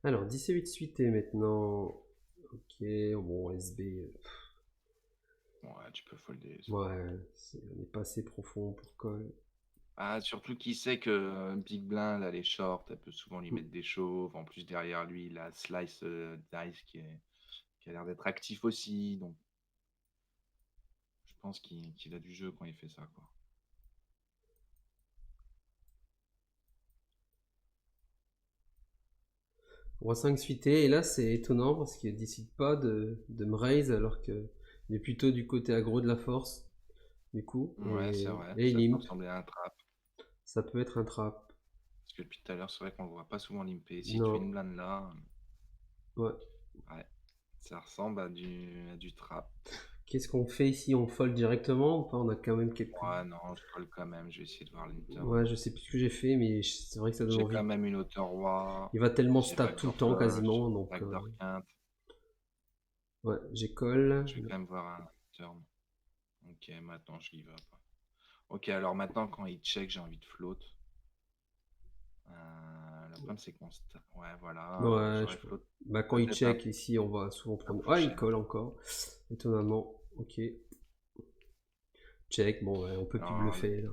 Alors, 18 suité maintenant. Ok, bon, SB. Ouais, tu peux folder ça. Ouais, on n'est pas assez profond pour call. Ah, surtout qu'il sait que Big Blind, là, les shorts, elle peut souvent lui Hmm. mettre des chauves. En plus, derrière lui, il a Slice Dice qui a l'air d'être actif aussi. Donc, je pense qu'il a du jeu quand il fait ça, quoi. Roi 5 suité, et là c'est étonnant parce qu'il décide pas de me raise alors que il est plutôt du côté aggro de la force, du coup, Ouais, c'est vrai. et il Ça peut limp. ressembler à un trap. Ça peut être un trap. Parce que depuis tout à l'heure, c'est vrai qu'on le voit pas souvent limper. Si tu fais Non, une blinde là, ouais. ouais, ça ressemble à du trap. Qu'est-ce qu'on fait ici? On fold directement ou pas? On a quand même quelques. Ouais, non, je colle quand même. Je vais essayer de voir l'inturn. Ouais, je sais plus ce que j'ai fait, mais c'est vrai que ça donne J'ai quand envie. même une hauteur roi. Il va tellement J'ai stab tout le backdoor temps flush, quasiment, donc backdoor quinte. ouais, j'ai call. Je vais quand même voir un turn. Ok, maintenant je give up. Ok, alors maintenant quand il check, j'ai envie de float. Le problème c'est qu'on... Ouais, voilà, Ouais, j'aurais float bah, quand il peut-être check ici, on va souvent un prendre. plus Ah, il cher. colle encore. Étonnamment. Ok. Check. Bon, ouais, on peut plus Non, bluffer là.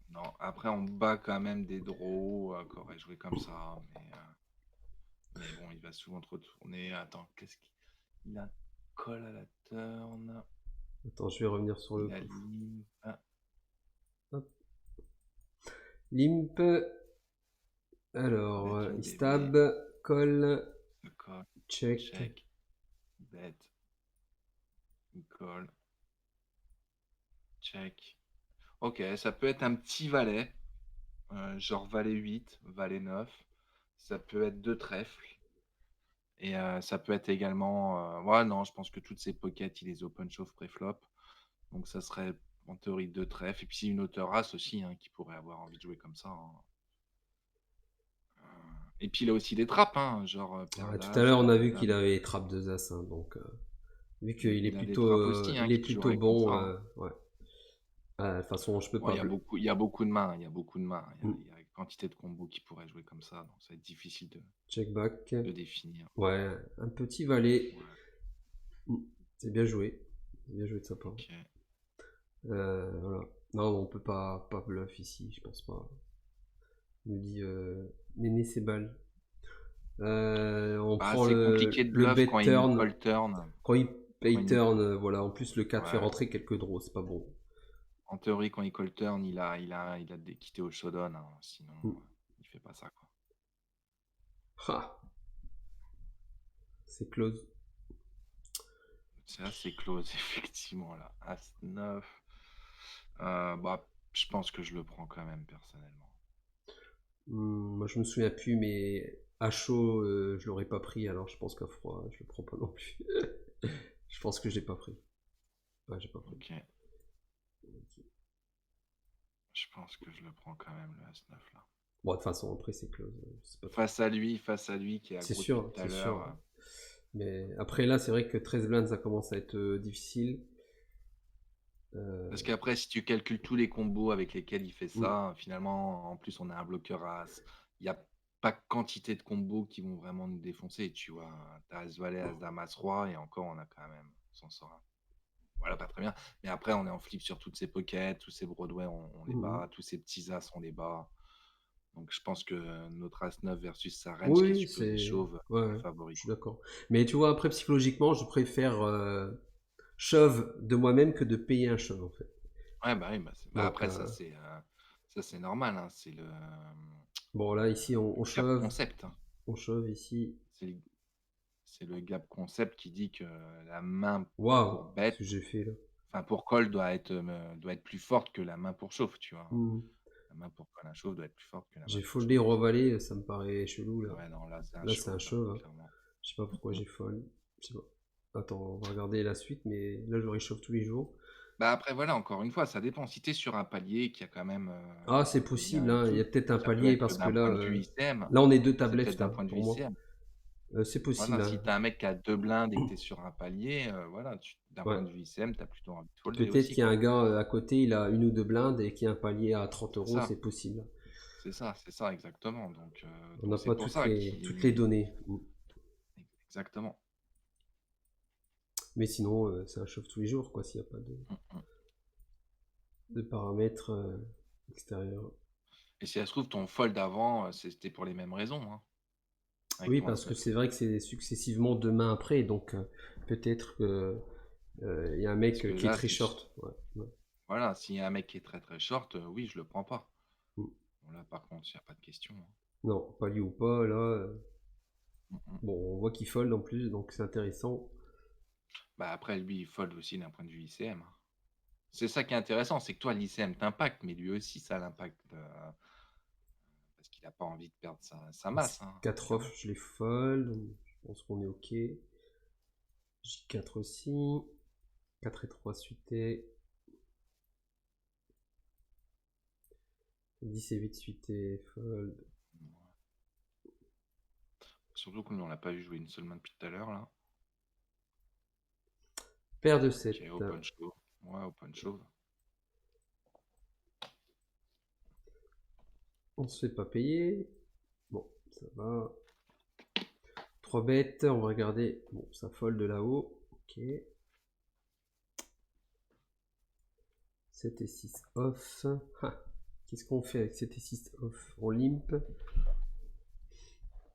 non, après on bat quand même des draws qui auraient joué comme ça. Mais bon, il va souvent trop tourner. Attends, qu'est-ce qu'il a call à la turn. Attends, je vais revenir sur le Il a coup. limp. Hop. Limp. Alors, Bet une il DB. stab. Call. Le call. Check. Check. Bet. Call. Check. Ok, ça peut être un petit valet. Genre valet 8, valet 9. Ça peut être deux trèfles. Et ça peut être également. Ouais, non, je pense que toutes ces pockets, il les open shove pré-flop. Donc ça serait en théorie deux trèfles. Et puis une hauteur as aussi, hein, qui pourrait avoir envie de jouer comme ça, hein. Et puis il a aussi des trappes, hein, genre paire Ouais, tout à d'as, l'heure, on a paire vu qu'il dame. avait trappe 2 as, hein, donc vu qu'il est Il a des plutôt, trappes aussi, hein, il est qui plutôt joueraient comme ça, bon, hein. ouais. Ah, de toute façon, je peux Bon, pas bleu. il y a beaucoup de mains, il y a beaucoup de mains. Hmm. Il y a quantité de combos qui pourraient jouer comme ça, donc ça va être difficile Check back. de définir. Ouais, un petit valet. Ouais, Hmm. C'est bien joué. C'est bien joué de sa part. ok. Voilà. Non, on peut pas bluff ici, je pense pas. Il nous dit Néné c'est balle. On Bah, prend c'est compliqué de le bluff bet quand il turn. call turn. Quand il Quand pay il... turn, voilà. En plus, le 4 fait Ouais. rentrer quelques draws, c'est pas bon. En théorie, quand il call turn, il a des quittés au showdown, hein. Sinon, Hmm. il fait pas ça, quoi. Ah, c'est close. C'est assez close, effectivement, là. As 9. Bah, je pense que je le prends quand même, personnellement. Moi, je me souviens plus, mais à chaud, je l'aurais pas pris, alors je pense qu'à froid, je le prends pas non plus. Je pense que j'ai pas pris. Ouais, j'ai pas pris. Ok. Je pense que je le prends quand même, le As 9, là. Bon, de toute façon, après, c'est close. C'est pas trop. Face à lui, qui est C'est aggro depuis sûr, tout à c'est sûr. l'heure. Mais après, là, c'est vrai que 13 blindes, ça commence à être difficile. Parce qu'après, si tu calcules tous les combos avec lesquels il fait Hmm. ça, finalement, en plus, on a un bloqueur As. Il n'y a pas quantité de combos qui vont vraiment nous défoncer, tu vois. T'as As Valet, As Dame, As Roi, et encore, on a quand même. On s'en sort. Voilà, pas très bien. Mais après, on est en flip sur toutes ces pockets, tous ces Broadway, on les Hmm. bat, tous ces petits As, on les bat. Donc, je pense que notre As 9 versus sa range qui est Oui, supposée c'est. chauve, Ouais, on est ouais, favori, je suis quoi. d'accord. Mais tu vois, après, psychologiquement, je préfère shove de moi-même que de payer un shove, en fait. Ouais, bah oui, bah Donc, après, ça, c'est normal, hein. C'est bon, là, ici, le on gap shove. concept, hein. On shove ici. C'est le, c'est le gap concept qui dit que la main Waouh, pour ce bet, que j'ai fait là. enfin pour call, doit être plus forte que la main pour chauffe, tu vois. Hmm. La main pour call un chauffe doit être plus forte que la main J'ai pour foldé chauffe. roi valet, ça me paraît chelou là. Ouais, non, là, c'est un Là, c'est un chauve, là, shove, hein. clairement. Je sais pas pourquoi j'ai fold. Je sais pas. Attends, on va regarder la suite, mais là, je réchauffe tous les jours. Bah après, voilà, encore une fois, ça dépend. Si tu es sur un palier qui a quand même, Ah, c'est possible, hein. Il y a peut-être un ça peut palier être parce que d'un là, point de vue ICM, là, on est deux c'est tables peut-être left d'un hein, point de vue pour moi. ICM. C'est Voilà, possible, si hein. tu as un mec qui a 2 blindes et que tu es sur un palier, voilà, d'un Ouais. point de vue ICM, tu as plutôt envie de folder Peut-être aussi, qu'il y a un quoi. gars à côté, il a une ou deux blindes et qu'il y a un palier à 30 C'est euros, ça. c'est possible. c'est ça exactement. On Donc n'a c'est pas pour ça toutes les qu'il données. exactement. Mais sinon, ça chauffe tous les jours, quoi, s'il n'y a pas Mmh mh. de paramètres extérieurs. Et si ça se trouve ton fold avant, c'était pour les mêmes raisons, hein, avec Oui, ton parce que setup. c'est vrai que c'est successivement 2 mains après, donc peut-être que il y a un mec Parce que qui est là, très c'est s short. Ouais, ouais. voilà, s'il y a un mec qui est très, très short, oui, je le prends pas. Mm. Bon là, par contre, il y a pas de question, hein. Non, pas lui ou pas, là. Mmh mh. Bon, on voit qu'il fold en plus, donc c'est intéressant. Bah, après lui, il fold aussi d'un point de vue ICM, hein. C'est ça qui est intéressant, c'est que toi, l'ICM t'impacte, mais lui aussi ça l'impacte, parce qu'il a pas envie de perdre sa masse, hein, 4 off, clairement. je les fold. Je pense qu'on est ok. J4 aussi. 4 et 3 suités. 10 et 8 suités, fold. Mouais. Surtout que nous, on l'a pas vu jouer une seule main depuis tout à l'heure là. Paire de OK, 7. open shove. Ouais, open shove. On se fait pas payer. Bon, ça va. 3 bêtes, on va regarder. Bon, ça fold de là-haut. Ok. 7 et 6 off. Ah, qu'est-ce qu'on fait avec 7 et 6 off? On limp.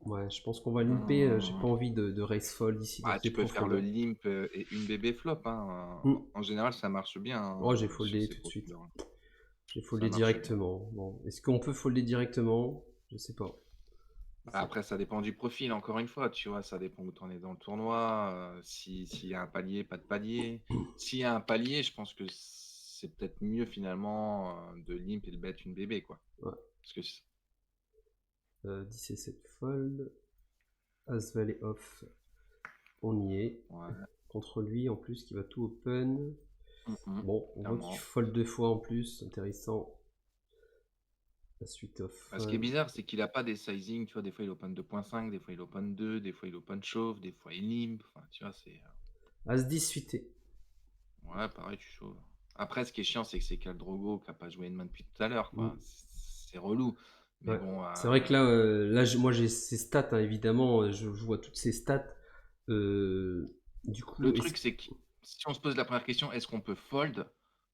Ouais, je pense qu'on va limper. J'ai pas Mmh. envie de raise fold ici dans Bah, ces tu peux faire le profondeurs. limp, et une bébé flop, hein, Hmm. en général, ça marche bien, Oh, j'ai hein, sur foldé ces tout de suite. profondeurs-là. J'ai Ça foldé marche bien. directement. Bon, est-ce qu'on peut folder directement? Je sais pas. Bah, après, ça dépend du profil, encore une fois, tu vois? Ça dépend où tu en es dans le tournoi, s'il y a un palier, pas de palier. S'il y a un palier, je pense que c'est peut-être mieux finalement, de limp et de bet une bébé, quoi. Ouais. Parce que c 10 et 7 fold. As valet off. On y est. ouais. Contre lui en plus qui va tout open. Mmh mh. Bon, on voit qu'il Clairement. fold 2 fois en plus. Intéressant. La suite off. Bah, ce qui est bizarre, c'est qu'il a pas des sizing, tu vois? Des fois, il open 2.5, des fois, il open 2, des fois, il open shove, des fois, il limp. Enfin, tu vois? As 10 suité. Ouais, pareil, tu chauves. Après, ce qui est chiant, c'est que c'est Khal Drogo qui a pas joué une main depuis tout à l'heure, Mm. quoi. C'est relou. Mais Ouais. bon, C'est vrai que là, moi j'ai ses stats, hein, évidemment, je vois toutes ses stats. Euh, du le coup, truc, c'est que si on se pose la première question: «Est-ce qu'on peut fold?»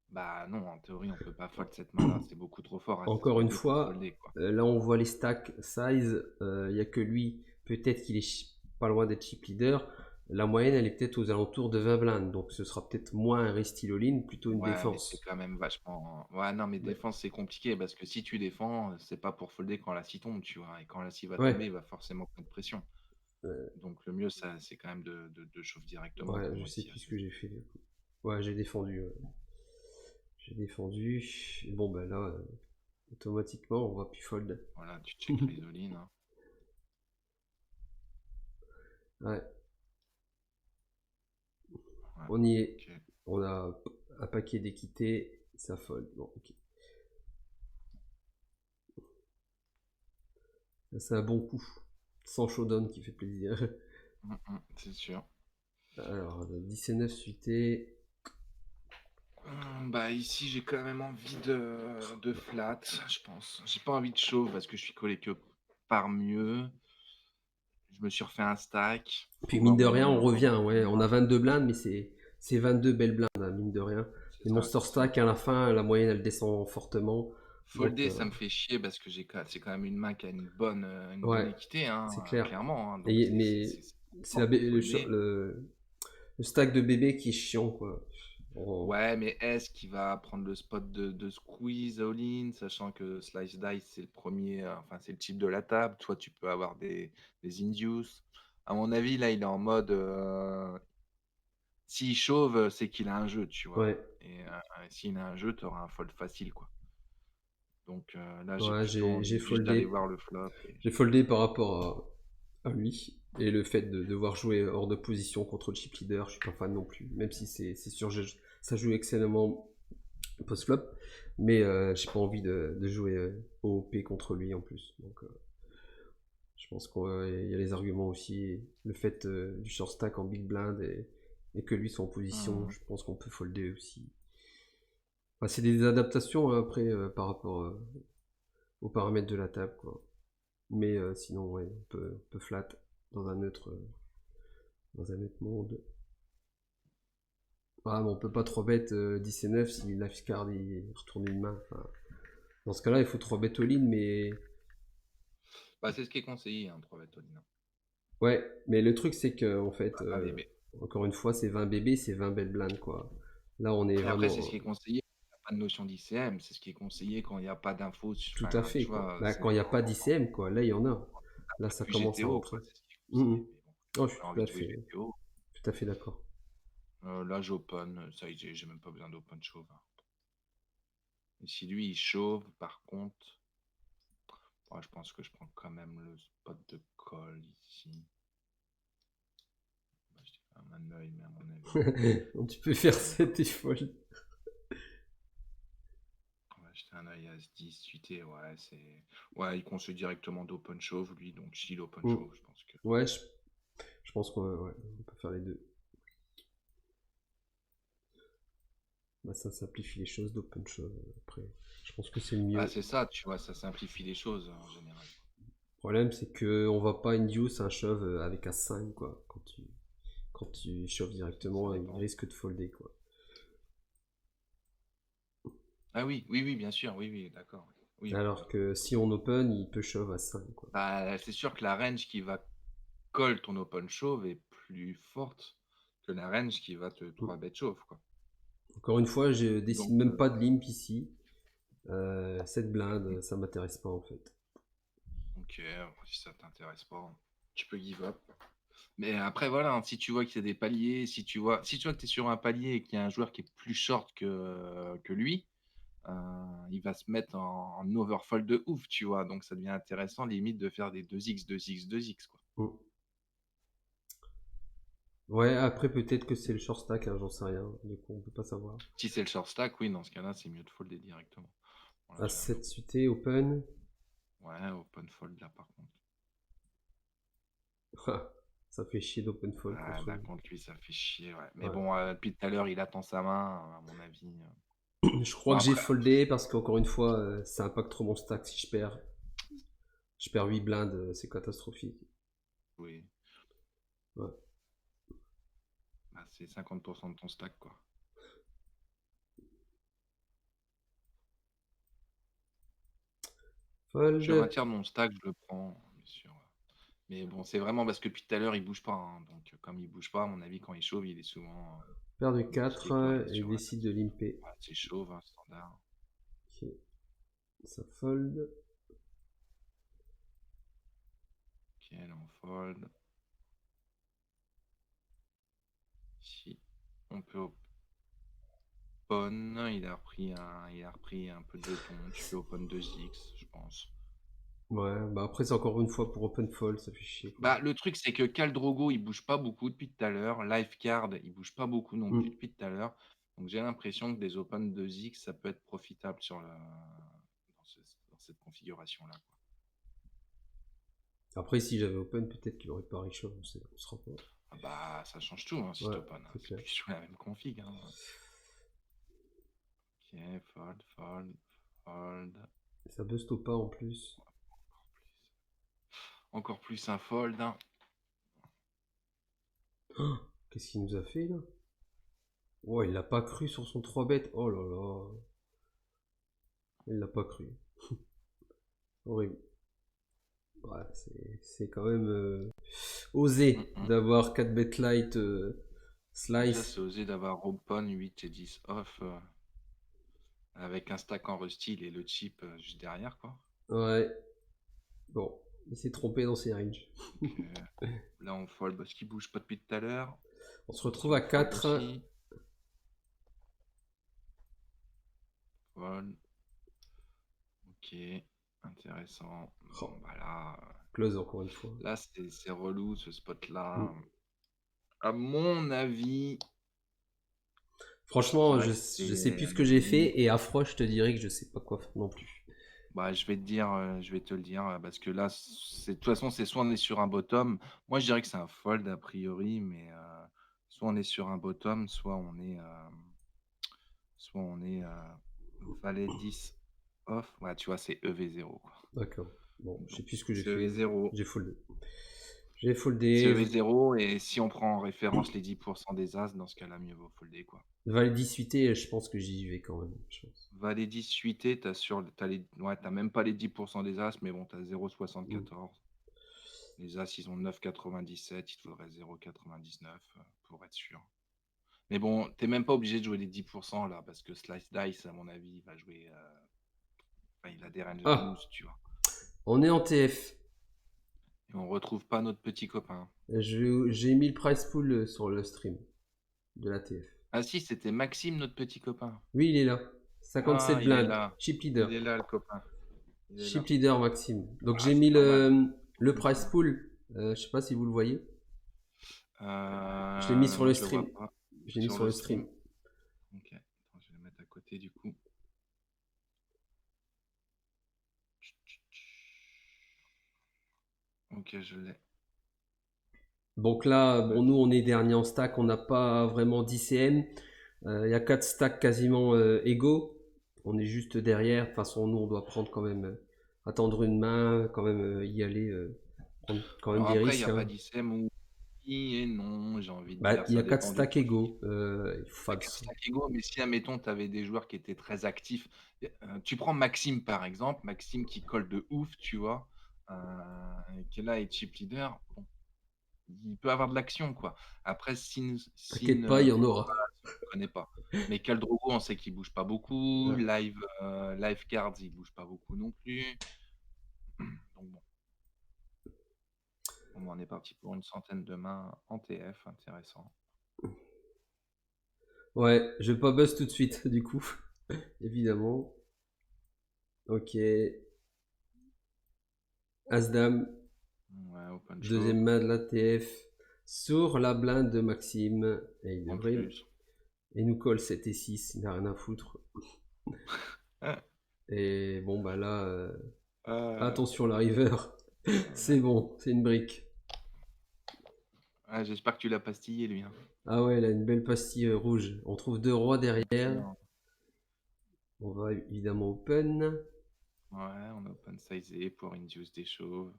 Bah, non, en théorie, on peut pas fold cette main-là. C'est beaucoup trop fort à 16 encore une bébé pour fois, folder, quoi. là on voit les stacks size, il n'y a que lui, peut-être qu'il est pas loin d'être chip leader. La moyenne, elle est peut-être aux alentours de 20 blindes, donc ce sera peut-être moins un restyle all-in, plutôt une Ouais, mais c'est défense. quand même vachement ouais, non, mais Ouais, défense, c'est compliqué parce que si tu défends, c'est pas pour folder quand la scie tombe, tu vois? Et quand la scie va tomber, ouais, il va forcément mettre pression. euh, Donc le mieux, ça c'est quand même de chauffe directement ouais, comme je moi sais ici à plus ce que j'ai 16. fait du coup. Ouais, j'ai défendu. J'ai défendu. Et bon, ben là, automatiquement, on va plus fold. Voilà, tu check les all-in, hein. Ouais, Ouais, on y est. OK. On a un paquet d'équité, ça fold. Bon, ok. Ça, c'est un bon coup. Sans showdown qui fait plaisir. C'est sûr. Alors, 10 et 9 suité. Bah, ici, j'ai quand même envie de flat, je pense. J'ai pas envie de chauve parce que je suis collé que par mieux. Je me suis refait un stack. Faut Puis mine voir de où rien, on est on encore dans revient. le Ouais, on tournoi. a 22 blindes, mais c'est 22 belles blindes, hein, mine de rien. C'est Les ça, monster c'est ça. stack à la fin, la moyenne elle descend fortement. Donc, Folder, ça me fait chier parce que c'est quand même une main qui a une bonne ouais, équité, hein, c'est clair. clairement, hein. Donc Mais c'est c'est fort pour le, folder. le stack de bébé qui est chiant, quoi. Ouais, mais est-ce qu'il va prendre le spot de squeeze all-in, sachant que slice dice, c'est le premier, enfin, c'est le type de la table. Toi, tu peux avoir des induce. À mon avis, là, il est en mode, s'il chauffe, c'est qu'il a un jeu, tu vois? Ouais, Et s'il a un jeu, tu auras un fold facile, quoi. Donc là, j'ai ouais, plutôt j'ai envie juste d'aller foldé. voir le flop et J'ai foldé par rapport à lui. Et le fait de devoir jouer hors de position contre le chip leader, je suis pas fan non plus. Même si c'est sûr, ça joue excellemment post-flop. Mais j'ai pas envie de jouer OP contre lui en plus. Donc je pense qu'il y a les arguments aussi. Le fait du short stack en big blind et que lui soit en position, mmh. je pense qu'on peut folder aussi. Enfin, c'est des adaptations hein, après par rapport aux paramètres de la table, quoi. Mais sinon, ouais, on peut flat dans un autre monde. Ah, mais on peut pas trop bête 10 et 9 si la card il retourne une main. Enfin, dans ce cas-là, il faut 3 bêtes all-in, mais Bah, c'est ce qui est conseillé, hein, 3 Vetolina. ouais, mais le truc c'est que en fait, Un bébé. encore une fois, c'est 20 bébés, c'est 20 belles blindes, quoi. Là, on est Et après, c'est ce vraiment qui est conseillé, il y a pas de notion d'ICM, c'est ce qui est conseillé quand il y a pas d'infos su tout à enfin, fait, tu quoi. vois, Bah, c'est quand il n'y a pas d'ICM, quoi, là, il y en a. un Là, truc ça plus commence à GTO, quoi, rentrer. c'est ce qui est Mhm. conseillé. Mais bon, Oh, je on suis a tout envie à de jouer fait, GTO. tout à fait d'accord. Là, j'open, ça y est, j'ai même pas besoin d'open chauve, hein. Et si lui, il chauve, par contre, ouais, je pense que je prends quand même le spot de call ici. Bah, je dirais un manœil, mais à mon avis, Donc, tu peux faire il va 7 et fold. on va jeter un œil à S10 suité, ouais, c'est. Ouais, il conseille directement d'open chauve, lui, donc s'il open Mm. chauve, je pense que. Ouais, je pense qu'on ouais, on peut faire les deux. Bah, ça simplifie les choses d'open shove. Après, je pense que c'est le Bah, mieux. c'est ça, tu vois, ça simplifie les choses en général. Le problème, c'est que on va pas induce un shove avec un 5, quoi. Quand tu shoves Ça directement, il dépend. risque de folder, quoi. Ah oui, oui, oui, bien sûr, oui, oui, d'accord. Oui, oui, Alors oui. que si on open, il peut shove à 5, quoi. Bah, c'est sûr que la range qui va call ton open chauve est plus forte que la range qui va te Mm. 3 bet chauve, quoi. Encore une fois, je décide Donc, même pas de limp ici. Cette blinde, ça m'intéresse pas en fait. ok, si ça t'intéresse pas, tu peux give up. Mais après, voilà, hein, si tu vois qu'il y a des paliers, si tu vois que tu es sur un palier et qu'il y a un joueur qui est plus short que lui, il va se mettre en overfold de ouf, tu vois. Donc ça devient intéressant, limite, de faire des 2x, 2x, 2x, quoi. Mm. Ouais, après peut-être que c'est le short stack, hein, j'en sais rien. Du coup, on peut pas savoir. Si c'est le short stack, oui, dans ce cas-là, c'est mieux de folder directement. Voilà, À j'ai un 7 suité, open. Ouais, open fold là, par contre. Ça fait chier d'open fold Ah, contre là, lui. contre lui, ça fait chier, ouais. Mais Ouais. bon, depuis tout à l'heure, il attend sa main, à mon avis. Je crois Bon, que j'ai après, foldé parce qu'encore une fois, ça impacte trop mon stack si je perds. Je perds 8 blindes, c'est catastrophique. oui, Ouais. bah, c'est 50% de ton stack, quoi. Fold. Sur un tiers de mon stack, je le prends, bien sûr. Mais bon, c'est vraiment parce que depuis tout à l'heure, il bouge pas, hein. Donc, comme il bouge pas, à mon avis, quand il chauffe, il est souvent Paire de boosté, quoi. Il 4 est et sur décide de limper. ouais, c'est chauve, hein, standard. Ok. Ça fold. Ok, là, on fold. Si on peut open, il a repris un peu de jetons. Tu peux open 2x, je pense. Ouais, bah après c'est encore une fois pour open fold, ça fait chier quoi. Bah, le truc, c'est que Khal Drogo, il bouge pas beaucoup depuis tout à l'heure. Lifeguard, il bouge pas beaucoup non plus Mm. depuis tout à l'heure. Donc j'ai l'impression que des open 2x, ça peut être profitable dans cette configuration-là, quoi. Après si j'avais open, peut-être qu'il aurait pas reshove, on sera pas. Ah bah, ça change tout, hein, si Ouais, t'open, hein. c'est C'est clair. plus jouer la même config, hein. Ok, fold, fold, fold. Ça buste au pas en plus. Encore plus un fold, hein. Oh, qu'est-ce qu'il nous a fait là? Oh, il l'a pas cru sur son 3 bêtes. Oh là là. Il l'a pas cru. Horrible. Ouais, c'est quand même Mm, osé mm. d'avoir 4 bêtes light Déjà, slice. c'est osé d'avoir open 8 et 10 off avec un stack en rusty et le chip juste derrière, quoi. Ouais. Bon, il s'est trompé dans ses ranges. Donc, là, on fold parce qu'il bouge pas depuis tout à l'heure. On se Ici, retrouve à on fold 4. aussi. Fold. Ok, intéressant. Bon, Oh, bah là, close encore une fois. là c'est relou ce spot-là. Mm. À mon avis, je Franchement, dirais je, que je sais c'est plus ce que j'ai fait et à froid, je te dirais que je sais pas quoi faire non plus. bah, je vais te le dire, parce que là, de toute façon, c'est soit on est sur un bottom. Moi, je dirais que c'est un fold a priori, mais soit on est sur un bottom, soit on est valet 10. off. Ouais, tu vois, c'est EV0, quoi. D'accord. Bon, je Donc, sais plus ce que j'ai c'est fait. EV0. J'ai foldé. J'ai C'est foldé. EV0 et si on prend en référence les 10% des As, dans ce cas-là, mieux vaut folder, quoi. Valet 18 et je pense que j'y vais quand même. Je pense. Valet 10 suité, t'as même pas les 10% des As, mais bon, t'as Mm. 0,74. Les As, ils ont 9,97, il te faudrait 0,99 pour être sûr. Mais bon, t'es même pas obligé de jouer les 10% là, parce que Slice Dice, à mon avis, il va jouer. Enfin, il a des ranges à Ah, 12, tu vois. on est en TF. Et on retrouve pas notre petit copain. J'ai mis le price pool sur le stream de la TF. Ah si, c'était Maxime, notre petit copain. Oui, il est là. Ah, 57 il est blindes. là. Chip leader. Il est là, le copain. Il est Chip là. leader Maxime. Donc Ah, j'ai mis c'est pas mal. le Maxime, c'est price bien. pool. Je sais pas si vous le voyez. Je l'ai mis sur Non, le je le vois stream. pas. Je l'ai mis Sur sur le le stream. stream. Ok. Attends, je vais le mettre à côté du coup. Ok, je l'ai. Donc là, Ouais. bon, nous on est dernier en stack, on n'a pas vraiment d'ICM. Il y a 4 stacks quasiment égaux. On est juste derrière. De toute façon, nous on doit prendre quand même, attendre une main, quand même y aller, prendre quand même Alors des après, il n'y risques. a pas Hein. d'ICM ou oui et non, j'ai envie de Bah, dire. il y Ça a 4 dépend de stacks qui. égaux. Il y a 4 stacks égaux, mais si, admettons, tu avais des joueurs qui étaient très actifs. Tu prends Maxime, par exemple. Maxime qui colle de ouf, tu vois. Qui est là et chip leader. Bon, il peut avoir de l'action, quoi. Après, T'inquiète pas, il y en aura. on ne connaît pas. Mais Kaldrogo, on sait qu'il bouge pas beaucoup. Ouais. Live Cards, il bouge pas beaucoup non plus. Donc bon, on est parti pour une centaine de mains en TF, intéressant. Ouais, je vais pas buzz tout de suite, du coup, évidemment. Ok. As-Dame, Ouais, open shove, deuxième main de la TF, sur la blinde de Maxime. Et il en devrait. plus. Et nous colle 7 et 6, il n'a rien à foutre. Ah, Et bon, bah là, euh, attention la river. C'est bon, c'est une brique. j'espère que tu l'as pastillé, lui. Hein. Ah ouais, elle a une belle pastille rouge. On trouve deux rois derrière. Excellent. On va évidemment open. Ouais, on a open sizé pour induce des chauves.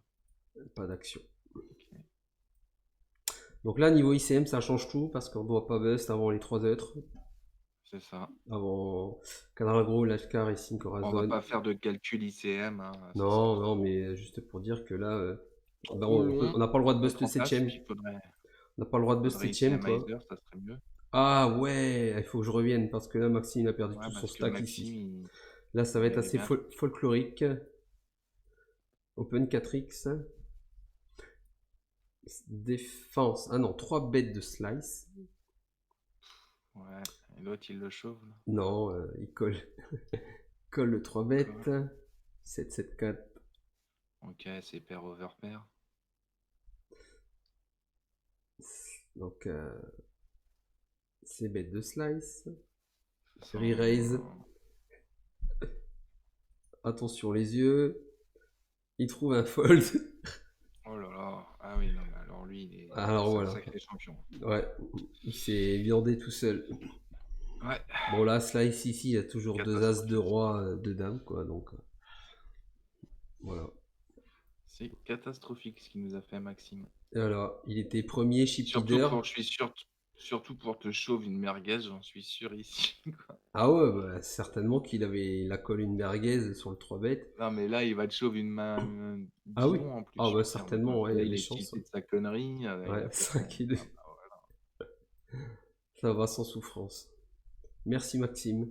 Pas d'action. Ok. Donc là, niveau ICM, ça change tout parce qu'on ne doit pas bust avant les trois autres. C'est ça. Avant Cadragro, Lashkar et On va Syncorazon. pas faire de calcul ICM, hein, ça serait Non, non, trop, mais juste pour dire que là, bah, trop long on n'a pas le droit de à bust mettre en place. 7ème. Puis On n'a pas le droit de bust faudrait 7ème, quoi. ICMizer, ça serait mieux. Ah ouais, il faut que je revienne parce que là, Maxime a perdu Ouais, tout son parce que stack Maxime, ici. Là, ça va il être avait assez bien truqué. folklorique. Open 4x. Défense. Ah non, 3 bêtes de slice. Ouais, et l'autre, il le chauffe. Là. Non, il colle. Colle le 3 bêtes. Cool. 7, 7, 4. Ok, c'est pair over pair. Donc, c'est bête de slice. Sans- Re-raise. Attention les yeux. Il trouve un fold. Oh là là. Ah oui, non, mais alors lui, Alors c'est un voilà. sacré champion. Ouais, il s'est viandé tout seul. Ouais. Bon là, slice ici, il y a toujours deux as de Catastrophique. roi, deux dames, quoi. Donc, voilà. C'est catastrophique ce qu'il nous a fait, Maxime. Et voilà, il était premier chip leader. Surtout pour te chauve une merguez, j'en suis sûr ici. Quoi. Ah ouais, bah, certainement qu'il avait la colle une merguez sur le 3 bêtes. Non, mais là, il va te chauve une main Ah oui, bidon en plus, ah je bah suis sûr. Maintenant, certainement, le ouais, il y gars, a il des est chances. cheaté de sa connerie. Il Ouais, a fait c'est vrai son. qu'il Ah, est... bah, voilà. Ça va sans souffrance. Merci Maxime.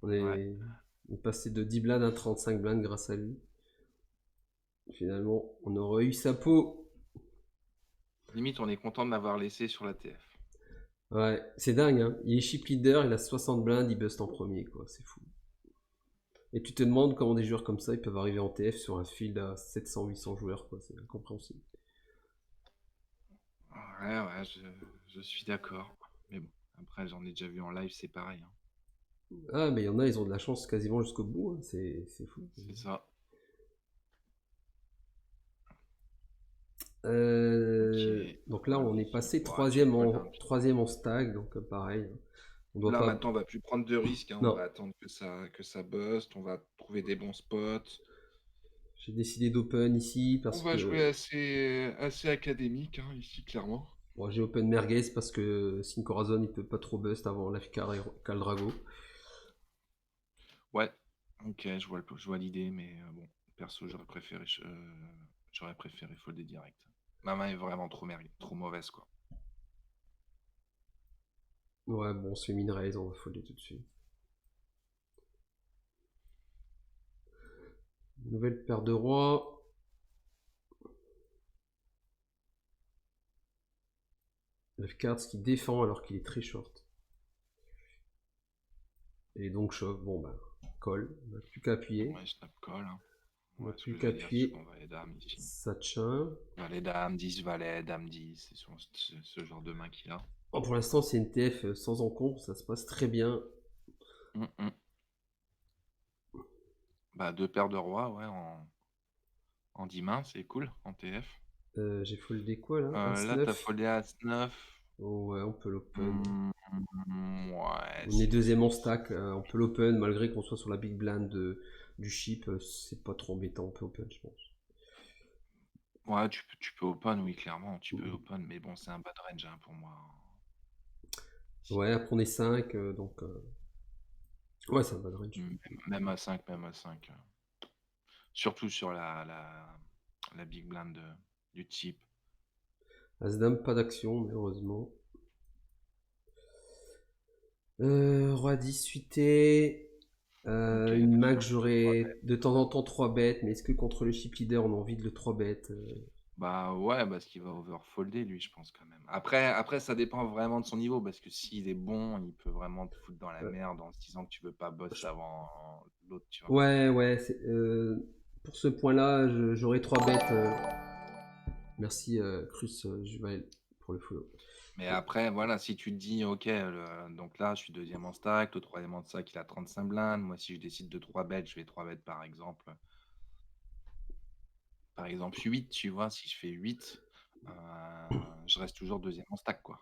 Ouais. On est passé de 10 blindes à 35 blindes grâce à lui. Finalement, on aurait eu sa peau. Limite, on est content de l'avoir laissé sur la TF. Ouais, c'est dingue, hein. Il est chip leader, il a 60 blindes, il bust en premier, quoi. C'est fou. Et tu te demandes comment des joueurs comme ça, ils peuvent arriver en TF sur un field à 700-800 joueurs, quoi. C'est incompréhensible. Ouais, ouais, je suis d'accord. Mais bon, après, j'en ai déjà vu en live, c'est pareil. Hein. Ah, mais il y en a, ils ont de la chance quasiment jusqu'au bout, hein. C'est fou. C'est ça. Ok. Donc là, on est passé Ouais, tu fold un petit. troisième en stag, donc pareil. Hein. On doit Là, pas. maintenant, on va plus prendre de risques, hein, on Non, va attendre que ça buste, on va trouver des bons spots. j'ai décidé d'open ici On parce va jouer que. assez académique, hein, ici, clairement. Bon, j'ai open merguez parce que Sin Corazon il peut pas trop bust avant l'FK Caldrago. Ouais, ok, je vois l'idée, mais bon, perso, j'aurais préféré folder direct. Ma main est vraiment trop mauvaise, quoi. Ouais, bon, on se fait min raise, on va folder tout de suite. Nouvelle paire de rois. F4 qui défend alors qu'il est très short. Et donc shove, bon bah, call, on n'a plus qu'à appuyer. Ouais, snap call, hein. On n'a Ouais, ce plus que qu'à j'allais dire, c'est appuyer. souvent valet dame ici. Ça tient. Valet dame, 10 valet, dame 10, c'est souvent ce genre de main qu'il a. Bon, pour l'instant, c'est une TF sans encombre, ça se passe très bien. Hum, hum. Bah, deux paires de rois, ouais, en 10 mains, c'est cool, en TF. J'ai foldé quoi là? Là, t'as As-9. foldé As-9. Oh, ouais, on peut l'open. Ouais, On est deuxième en stack, on peut l'open malgré qu'on soit sur la big blind du chip. C'est pas trop embêtant, on peut open, je pense. Ouais, tu peux open, oui, clairement, tu peux Mhm. open, mais bon, c'est un bad range, hein, pour moi. Ouais, après on est 5, donc. Ouais, c'est un bad range. Même à 5, même à 5. Surtout sur la big blind du type. As-dame, pas d'action, malheureusement. Roi 10 suité. Ok, Une main que sur 2-3 j'aurais bêtes. de temps en temps 3 bêtes, mais est-ce que contre le chip leader on a envie de le 3 bêtes? Bah ouais, parce qu'il va overfolder lui, je pense quand même. Après, ça dépend vraiment de son niveau, parce que s'il est bon, il peut vraiment te foutre dans la euh, merde en se disant que tu veux pas bust avant l'autre, tu vois. Ouais, ouais, pour ce point-là, j'aurais 3 bêtes. Merci, Crus Juvael, pour le follow. Mais après, voilà, si tu te dis, ok, donc là, je suis deuxième en stack, le troisième en stack, il a 35 blindes. Moi, si je décide de 3 bêtes, je vais 3 bêtes par exemple. Par exemple, 8, tu vois, si je fais 8, je reste toujours deuxième en stack, quoi.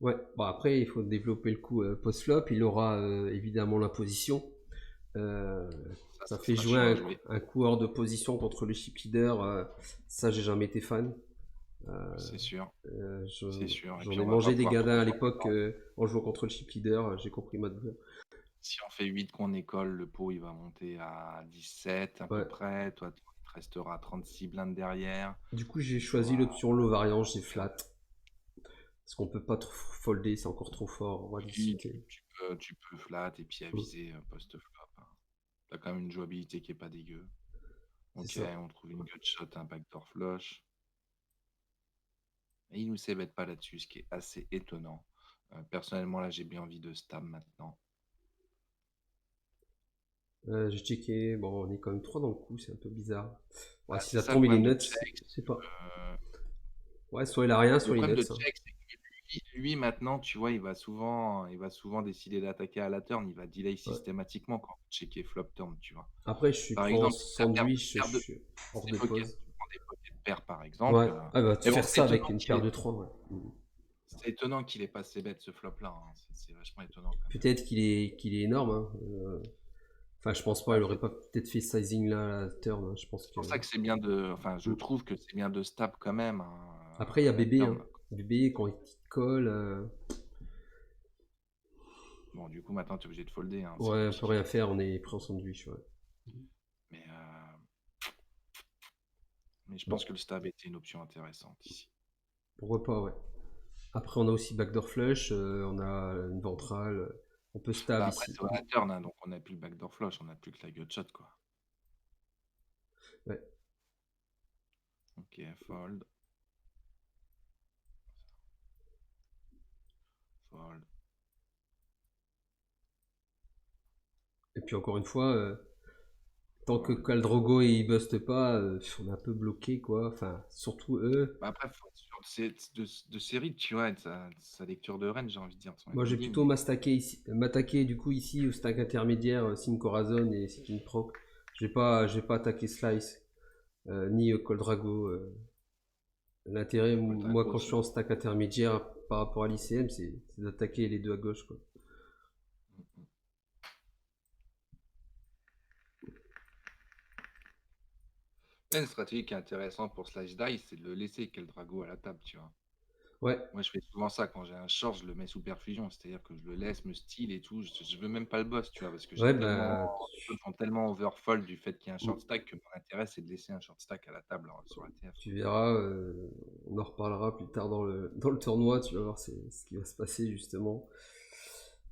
Ouais, bon après, il faut développer le coup post-flop. Il aura évidemment la position. Euh, Ça Ça fait sera jouer chiant à jouer. un coup hors de position contre le chip leader. Ça, j'ai jamais été fan. C'est sûr, c'est sûr. Et J'en puis, ai on va pas mangé des pouvoir trop gadins à jouer. l'époque en jouant contre le chip leader. J'ai compris ma douleur. Si on fait 8 qu'on école, le pot il va monter à 17 à peu Ouais. près. Toi, il te restera 36 blindes derrière. Du coup, j'ai Tu choisi auras. l'option low variance, j'ai flat. Parce qu'on peut pas trop folder, c'est encore trop fort. On va Oui, discuter. tu peux flat et puis aviser post-flop, hein. T'as quand même une jouabilité qui est pas dégueu. C'est Ok, ça. on trouve une gutshot, un backdoor flush. Et il nous s'ébête pas là-dessus, ce qui est assez étonnant. Personnellement, là, j'ai bien envie de stab maintenant. J'ai checké. Bon, on est quand même 3 dans le coup, c'est un peu bizarre. Ouais, Ah, si c'est ça ça le tombe, il est problème de nuts. check. Je sais pas. Euh, Ouais, soit il a rien, le soit il est problème de nuts, hein. check, c'est que lui, maintenant, tu vois, il va souvent décider d'attaquer à la turn. Il va delay Ouais. systématiquement quand checker flop turn, tu vois. Après, je suis Par prends exemple, si ta paire, sandwich, je paire de suis hors des de pockets, pause. tu prends des pockets de paires, par Ouais. exemple. Ah, bah, Mais bon, faire ça avec une paire de 3, ouais. c'est étonnant qu'il ait pas ses bêtes ce flop-là, hein. C'est vachement étonnant quand même. Peut-être qu'il est énorme, hein. Enfin, je pense pas, Ouais, il aurait pas peut-être fait ce sizing là à la turn, hein. Je pense c'est que. pour ça que c'est bien enfin, je trouve que c'est bien de stab quand même, hein, Après, il y a à la bébé, turn. hein. Bébé, quand il te colle, Bon, du coup, maintenant, tu es obligé de folder, hein, c'est ouais, on peut logique. rien faire, on est pris en sandwich, ouais. Mais je pense Bon, que le stab était une option intéressante ici. pourquoi pas, ouais. Après, on a aussi backdoor flush, on a une ventrale, on peut stab Bah, après, ici. c'est à la turn, hein, donc on n'a plus le backdoor flush, on n'a plus que la gutshot, quoi. Ouais. Ok, fold. Fold. Et puis encore une fois, tant que Fold. Caldrogo il buste pas, on est un peu bloqué quoi. Enfin, surtout eux. Bah, après, de série, tu vois, sa lecture de range, j'ai envie de dire, son Moi, j'ai ending, plutôt mais m'attaquer du coup ici au stack intermédiaire, Sin Corazon et Skin Proc. Je vais pas attaquer Slice ni Coldrago. L'intérêt, moi, Coldrago, quand je suis en stack intermédiaire par rapport à l'ICM, c'est d'attaquer les deux à gauche quoi. Là, une stratégie qui est intéressante pour Slice Dice, c'est de le laisser Drago à la table, tu vois? Ouais, Moi, je fais souvent ça quand j'ai un short, je le mets sous perfusion, c'est-à-dire que je le laisse me steal et tout, je veux même pas le boss, tu vois? Parce que j'ai ouais, tellement bah, les autres font tellement overfold du fait qu'il y a un short mm, stack que mon intérêt, c'est de laisser un short stack à la table, sur la TF, tu quoi. verras, on en reparlera plus tard dans le tournoi, tu vas voir ce qui va se passer justement.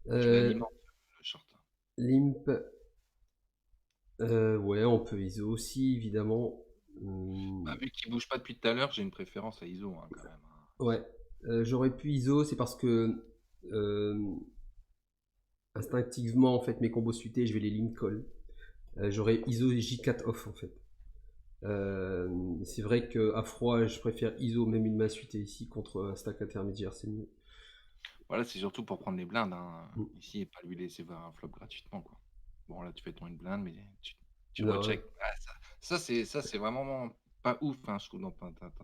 Tu Euh, l'alimente, le short, hein. Limp, ouais, on peut ISO aussi, évidemment. Bah, Hum, vu qu'il bouge pas depuis tout à l'heure, j'ai une préférence à ISO, hein, quand même, hein. ouais, j'aurais pu ISO, c'est parce que euh, instinctivement, en fait, mes combos suités, je vais les limp call. J'aurais ISO J4 off, en fait. C'est vrai qu'à froid, je préfère ISO, même une main suitée ici, contre un stack intermédiaire, c'est mieux. Voilà, c'est surtout pour prendre des blindes, hein, Mm. ici et pas lui laisser voir un flop gratuitement, quoi. Bon, là, tu fais ton une blinde, mais tu Non, ouais. recheck. Ah, ça, c'est vraiment pas ouf, hein, je trouve, dans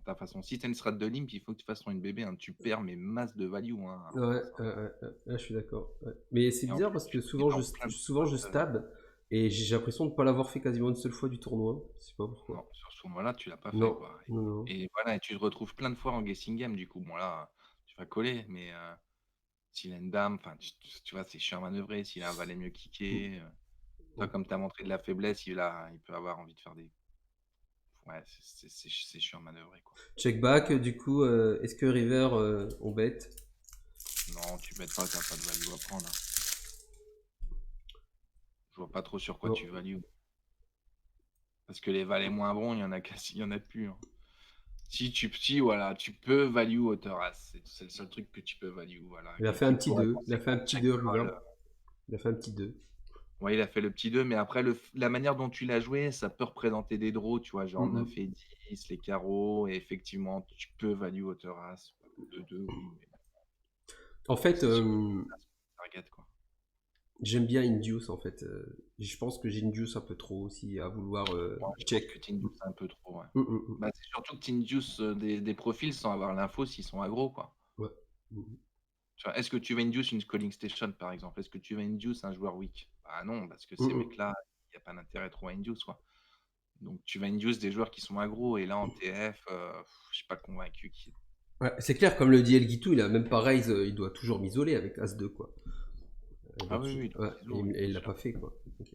ta façon. Si tu as une strat de limp, il faut que tu fasses ton une bébé, hein, tu perds mais masse de value, hein, Ouais, en faisant ça. là, je suis d'accord. Ouais. Mais c'est Et en bizarre plus, parce tu que te mets dans plein de souvent je spots. stab et j'ai l'impression de ne pas l'avoir fait quasiment une seule fois du tournoi. Je sais pas pourquoi. Non, sur ce moment-là, tu l'as pas fait, Non, quoi. non, non. Et voilà, et tu te retrouves plein de fois en guessing game, du coup. Bon, là, tu vas coller, mais s'il a une dame, enfin, tu vois, c'est chiant à manœuvrer. S'il a un valet mieux Mm. kické, toi, Mm. comme tu as montré de la faiblesse, il peut avoir envie de faire des. Ouais, c'est chiant à manœuvrer, quoi. Check back, du coup, est-ce que River, on bet? Non, tu bêtes pas, t'as pas de value à prendre, hein. Je vois pas trop sur quoi Non. tu value. Parce que les valets moins bons, il y en a plus, hein. Si, voilà, tu peux value hauteur as. C'est le seul truc que tu peux value, voilà. Il a fait un Qui petit pourrait 2. Il a penser fait un qu'on petit check 2 River. call. Il a fait un petit 2. Ouais, il a fait le petit 2, mais après, la manière dont tu l'as joué, ça peut représenter des draws, tu vois, genre 9 et 10, les carreaux, et effectivement, tu peux value hauteur as. 2-2, oui, mais En fait, c'est surtout target, quoi. j'aime bien Induce, en fait. Je pense que j'induce un peu trop aussi à vouloir Ouais, je pense check. que Tinjuice un peu trop, ouais. Mm, mm, mm. Bah, c'est surtout que Tinjuice des profils sans avoir l'info s'ils sont aggro, quoi. Ouais. Mm. Tu vois, est-ce que tu vas induce une calling station, par exemple? Est-ce que tu vas induce un joueur weak? Bah non, parce que Mm, ces mm. mecs-là, il y a pas d'intérêt trop à induce, quoi. Donc tu vas induce des joueurs qui sont aggro, et là en TF, je suis pas convaincu qu'il. Ouais, c'est clair, comme le dit El Guitou, il a même pas raise, il doit toujours m'isoler avec As-2, quoi. Ah oui, oui, Ouais, donc ISO, oui, et bien il l'a sûr. pas fait, quoi. Ok.